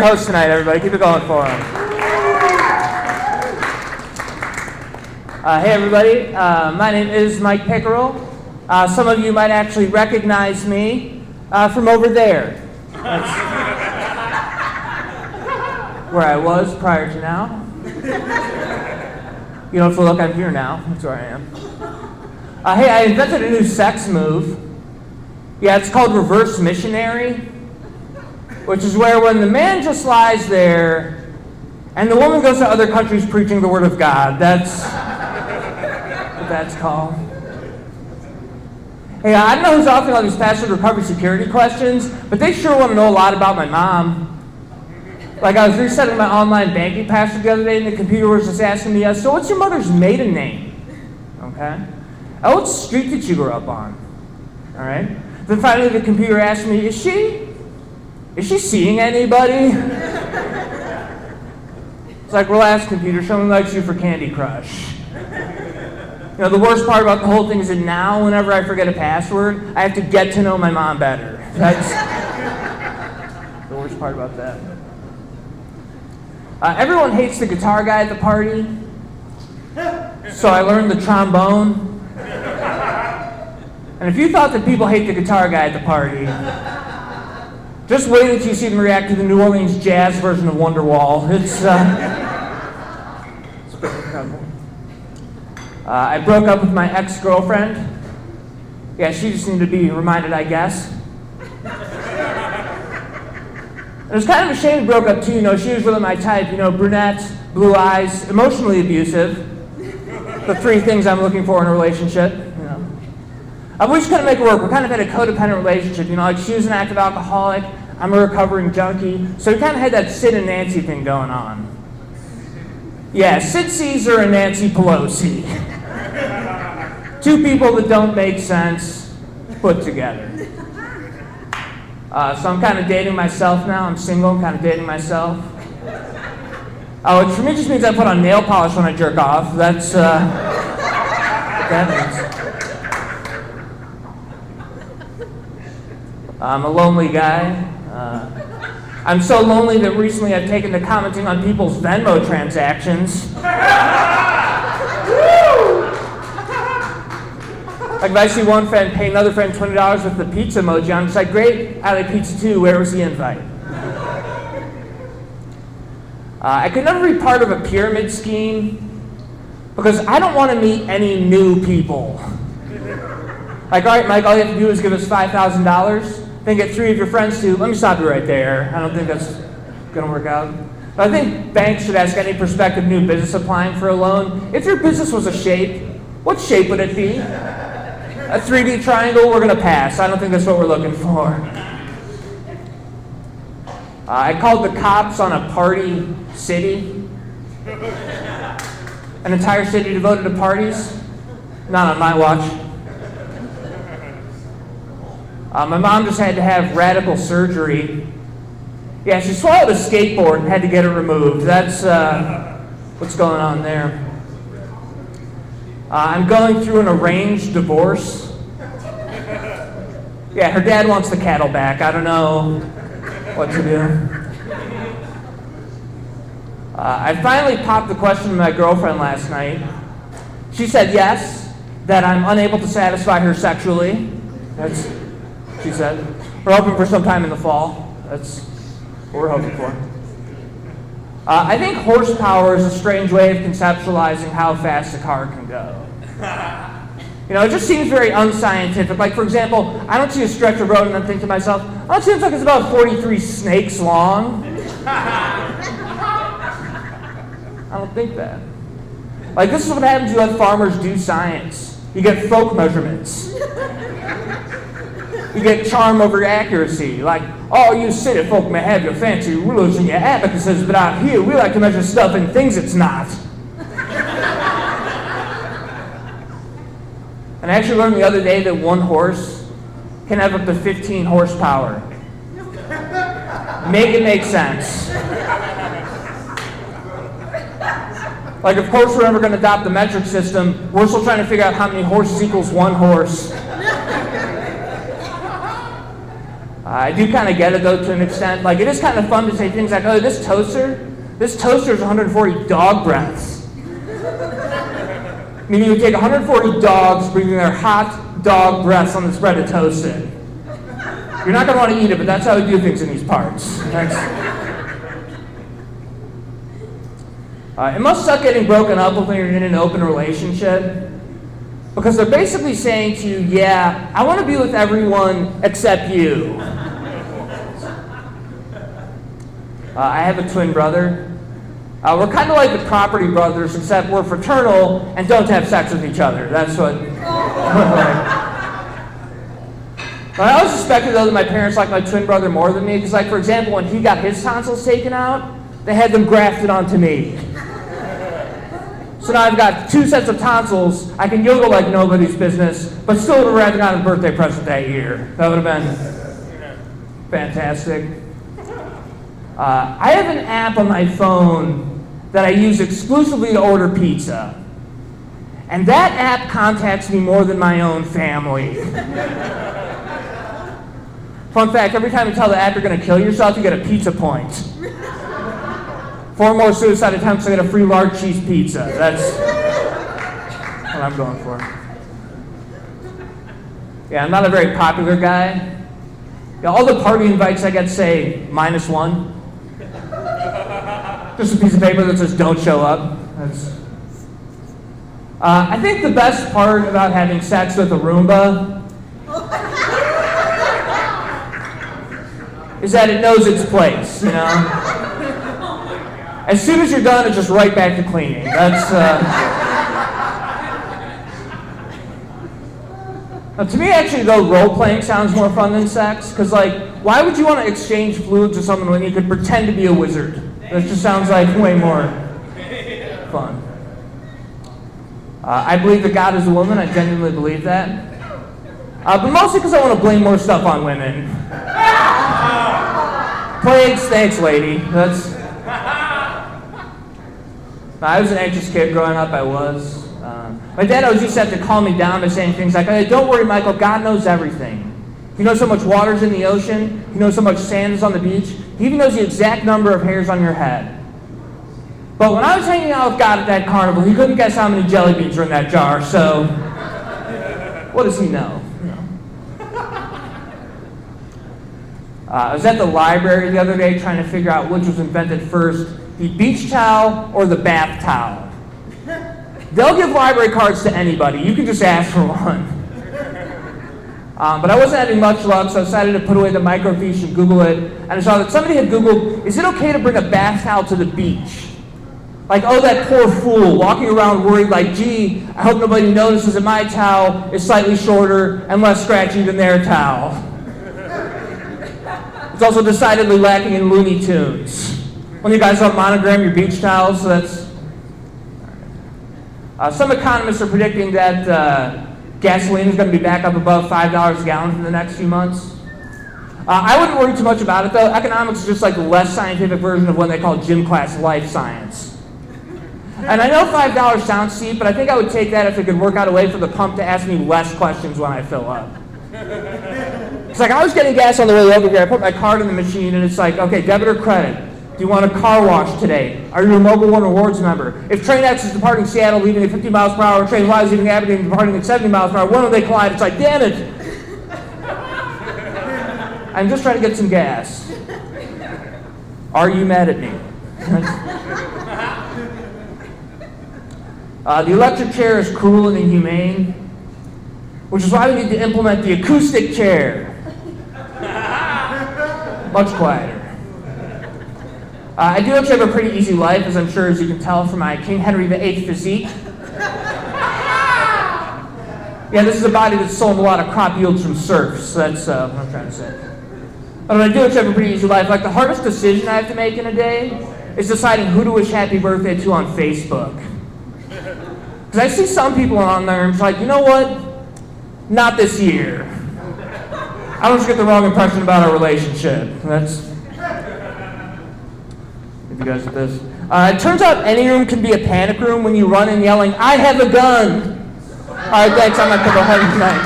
Host tonight, everybody. Keep it going for him. Hey, everybody. My name is Mike Pickerel. Some of you might actually recognize me from over there. That's where I was prior to now. You don't have to look, I'm here now. That's where I am. Hey, I invented a new sex move. Yeah, it's called reverse missionary, which is where when the man just lies there and the woman goes to other countries preaching the word of God. That's what that's called. Hey, I don't know who's asking all these password recovery security questions, but they sure want to know a lot about my mom. Like, I was resetting my online banking password the other day, and the computer was just asking me, so what's your mother's maiden name? Okay. Oh, what street did you grow up on? All right. Then finally the computer asked me, is she seeing anybody? It's like, relax, computer, someone likes you for Candy Crush. You know, the worst part about the whole thing is that now, whenever I forget a password, I have to get to know my mom better. That's the worst part about that. Everyone hates the guitar guy at the party, so I learned the trombone. And if you thought that people hate the guitar guy at the party, just wait until you see them react to the New Orleans jazz version of Wonderwall. It's pretty incredible. I broke up with my ex-girlfriend. Yeah, she just needed to be reminded, I guess. It was kind of a shame we broke up too. You know, she was really my type. You know, brunette, blue eyes, emotionally abusive. The three things I'm looking for in a relationship. You know, we just couldn't make it work. We kind of had a codependent relationship. You know, like she was an active alcoholic. I'm a recovering junkie. So we kind of had that Sid and Nancy thing going on. Yeah, Sid Caesar and Nancy Pelosi. Two people that don't make sense put together. So I'm kind of dating myself now. I'm single. I'm kind of dating myself. Which for me just means I put on nail polish when I jerk off. That's what that means. I'm a lonely guy. I'm so lonely that recently I've taken to commenting on people's Venmo transactions. Like if I see one friend pay another friend $20 with the pizza emoji, I'm just like, great, I like pizza too, where was the invite? I could never be part of a pyramid scheme because I don't want to meet any new people. Like, all right, Mike, all you have to do is give us $5,000, then get 3 of your friends to, let me stop you right there. I don't think that's going to work out. But I think banks should ask any prospective new business applying for a loan, if your business was a shape, what shape would it be? A 3D triangle, we're going to pass. I don't think that's what we're looking for. I called the cops on a party city. An entire city devoted to parties? Not on my watch. My mom just had to have radical surgery. Yeah, she swallowed a skateboard and had to get it removed. That's what's going on there. I'm going through an arranged divorce. Yeah, her dad wants the cattle back. I don't know what to do. I finally popped the question to my girlfriend last night. She said yes, that I'm unable to satisfy her sexually. That's, she said. We're hoping for some time in the fall. That's what we're hoping for. I think horsepower is a strange way of conceptualizing how fast a car can go. You know, it just seems very unscientific. Like, for example, I don't see a stretch of road and I think to myself, oh, it seems like it's about 43 snakes long. I don't think that. Like, this is what happens when farmers do science. You get folk measurements. You get charm over accuracy. Like, oh, you city folk may have your fancy rulers and your abacuses, but out here we like to measure stuff in things it's not. And I actually learned the other day that one horse can have up to 15 horsepower. Make it make sense. Like, of course we're never going to adopt the metric system. We're still trying to figure out how many horses equals one horse. I do kind of get it, though, to an extent. Like, it is kind of fun to say things like, oh, this toaster is 140 dog breaths. Meaning you would take 140 dogs breathing their hot dog breaths on this bread to toast it. You're not going to want to eat it, but that's how we do things in these parts. It must suck getting broken up with when you're in an open relationship, because they're basically saying to you, yeah, I want to be with everyone except you. I have a twin brother. We're kind of like the Property Brothers, except we're fraternal and don't have sex with each other. That's what. But I always suspected, though, that my parents liked my twin brother more than me, because, like, for example, when he got his tonsils taken out, they had them grafted onto me. So now I've got 2 sets of tonsils. I can yodel like nobody's business, but still would have rather gotten a birthday present that year. That would have been fantastic. I have an app on my phone that I use exclusively to order pizza. And that app contacts me more than my own family. Fun fact, every time you tell the app you're going to kill yourself, you get a pizza point. 4 more suicide attempts, I get a free large cheese pizza. That's what I'm going for. Yeah, I'm not a very popular guy. Yeah, all the party invites I get say -1. Just a piece of paper that says don't show up. I think the best part about having sex with a Roomba is that it knows its place, you know? As soon as you're done, it's just right back to cleaning. That's, Now, to me, actually, though, role-playing sounds more fun than sex, because, like, why would you want to exchange fluids with someone when you could pretend to be a wizard? That just sounds like way more fun. I believe that God is a woman. I genuinely believe that. But mostly because I want to blame more stuff on women. Plagues, thanks, lady. That's... I was an anxious kid growing up, I was. My dad always used to have to calm me down by saying things like, hey, don't worry, Michael, God knows everything. He knows how much water's in the ocean. He knows how much sand is on the beach. He even knows the exact number of hairs on your head. But when I was hanging out with God at that carnival, he couldn't guess how many jelly beans were in that jar, so what does he know? I was at the library the other day trying to figure out which was invented first, the beach towel or the bath towel. They'll give library cards to anybody. You can just ask for one. But I wasn't having much luck, so I decided to put away the microfiche and Google it. And I saw that somebody had Googled, is it okay to bring a bath towel to the beach? Like, oh, that poor fool, walking around worried like, gee, I hope nobody notices that my towel is slightly shorter and less scratchy than their towel. It's also decidedly lacking in Looney Tunes. When you guys don't monogram your beach towels, so that's... some economists are predicting that gasoline is going to be back up above $5 a gallon in the next few months. I wouldn't worry too much about it, though. Economics is just like the less scientific version of what they call gym class life science. And I know $5 sounds steep, but I think I would take that if it could work out a way for the pump to ask me less questions when I fill up. It's like, I was getting gas on the way over here. I put my card in the machine, and it's like, okay, debit or credit? Do you want a car wash today? Are you a Mobile One Rewards member? If train X is departing Seattle, leaving at 50 miles per hour, train Y is leaving Aberdeen, departing at 70 miles per hour, when will they collide? It's like, damn it! I'm just trying to get some gas. Are you mad at me? The electric chair is cruel and inhumane, which is why we need to implement the acoustic chair. Much quieter. I do actually have a pretty easy life, as I'm sure as you can tell from my King Henry VIII physique. Yeah, this is a body that's sold a lot of crop yields from serfs, so that's what I'm trying to say. But I do actually have a pretty easy life. Like, the hardest decision I have to make in a day is deciding who to wish happy birthday to on Facebook. Because I see some people on there and it's like, you know what? Not this year. I don't just get the wrong impression about our relationship. That's... If you guys with this. It turns out any room can be a panic room when you run in yelling, I have a gun! Alright, thanks. I'm not going to have a good night.